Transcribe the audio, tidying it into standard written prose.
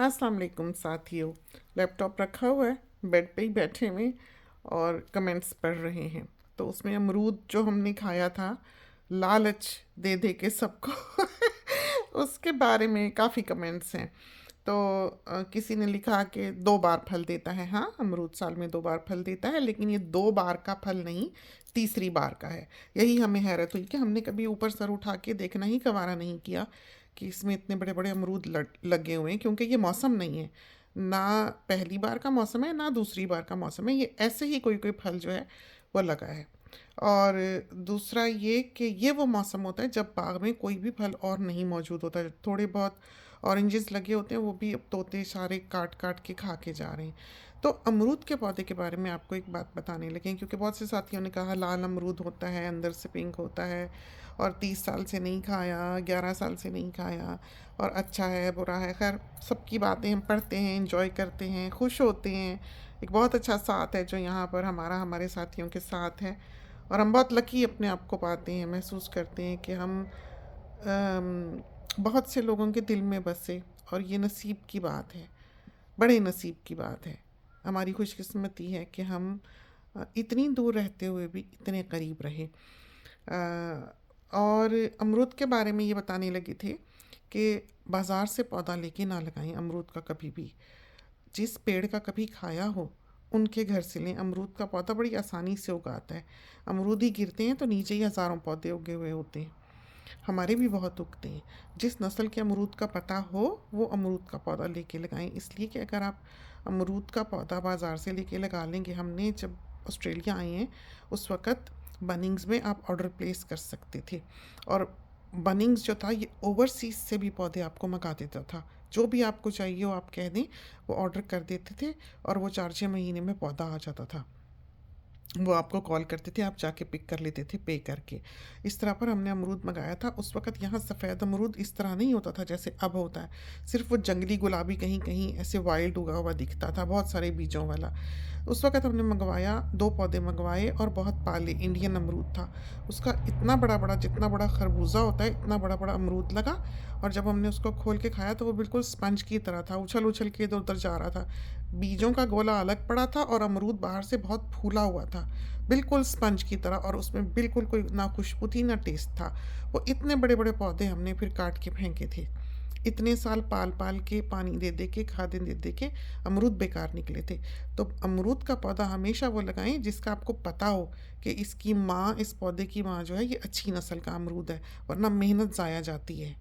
अस्सलाम वालेकुम साथियों। लैपटॉप रखा हुआ है, बेड पे ही बैठे हुए और कमेंट्स पढ़ रहे हैं। तो उसमें अमरूद जो हमने खाया था लालच दे दे के सबको उसके बारे में काफ़ी कमेंट्स हैं। तो किसी ने लिखा कि 2 बार फल देता है। हाँ, अमरूद साल में 2 बार फल देता है, लेकिन ये 2 बार का फल नहीं, तीसरी बार का है। यही हमें हैरत हुई कि हमने कभी ऊपर सर उठा के देखना ही गवारा नहीं किया कि इसमें इतने बड़े बड़े अमरूद लगे हुए हैं, क्योंकि ये मौसम नहीं है। ना पहली बार का मौसम है, ना दूसरी बार का मौसम है। ये ऐसे ही कोई कोई फल जो है वो लगा है। और दूसरा ये कि ये वो मौसम होता है जब बाग में कोई भी फल और नहीं मौजूद होता है। थोड़े बहुत ऑरेंजेस लगे होते हैं, वो भी अब तोते सारे काट काट के खा के जा रहे हैं। तो अमरूद के पौधे के बारे में आपको एक बात बताने लगे, क्योंकि बहुत से साथियों ने कहा लाल अमरूद होता है, अंदर से पिंक होता है, और 30 साल से नहीं खाया, 11 साल से नहीं खाया, और अच्छा है बुरा है। खैर, सबकी बातें हम पढ़ते हैं, इंजॉय करते हैं, खुश होते हैं। एक बहुत अच्छा साथ है जो यहाँ पर हमारा हमारे साथियों के साथ है, और हम बहुत लकी अपने आप को पाते हैं, महसूस करते हैं कि हम बहुत से लोगों के दिल में बसे। और ये नसीब की बात है, बड़े नसीब की बात है। हमारी खुशकिस्मती है कि हम इतनी दूर रहते हुए भी इतने करीब रहे। और अमरूद के बारे में ये बताने लगे थे कि बाज़ार से पौधा लेके ना लगाएं अमरूद का कभी भी। जिस पेड़ का कभी खाया हो उनके घर से लें। अमरूद का पौधा बड़ी आसानी से उगाता है। अमरूद ही गिरते हैं तो नीचे ही हज़ारों पौधे उगे हुए होते हैं। हमारे भी बहुत उगते हैं। जिस नस्ल के अमरूद का पता हो वो अमरूद का पौधा लेके लगाएं, इसलिए कि अगर आप अमरूद का पौधा बाज़ार से लेके लगा लेंगे, हमने जब ऑस्ट्रेलिया आए हैं उस वक़्त बनिंग्स में आप ऑर्डर प्लेस कर सकते थे, और बनिंग्स जो था ये ओवरसीज़ से भी पौधे आपको मंगा देता था। जो भी आपको चाहिए हो आप कह दें, वो ऑर्डर कर देते थे, और वो 4-6 महीने में पौधा आ जाता था। वो आपको कॉल करते थे, आप जाके पिक कर लेते थे पे करके। इस तरह पर हमने अमरूद मंगाया था। उस वक़्त यहाँ सफ़ेद अमरूद इस तरह नहीं होता था जैसे अब होता है। सिर्फ़ वो जंगली गुलाबी कहीं कहीं ऐसे वाइल्ड उगा हुआ दिखता था, बहुत सारे बीजों वाला। उस वक़्त हमने मंगवाया, 2 पौधे मंगवाए और बहुत पाले। इंडियन अमरूद था। उसका इतना बड़ा बड़ा, जितना बड़ा खरबूजा होता है इतना बड़ा बड़ा अमरूद लगा। और जब हमने उसको खोल के खाया तो वो बिल्कुल स्पंज की तरह था, उछल उछल के इधर उधर जा रहा था। बीजों का गोला अलग पड़ा था और अमरूद बाहर से बहुत फूला हुआ था, बिल्कुल स्पंज की तरह, और उसमें बिल्कुल कोई ना खुशबू थी ना टेस्ट था। वो इतने बड़े बड़े पौधे हमने फिर काट के फेंके थे। इतने साल पाल पाल के, पानी दे दे के, खादें दे दे के अमरूद बेकार निकले थे। तो अमरूद का पौधा हमेशा वो लगाएं जिसका आपको पता हो कि इसकी माँ, इस पौधे की माँ जो है ये अच्छी नस्ल का अमरूद है, वरना मेहनत ज़ाया जाती है।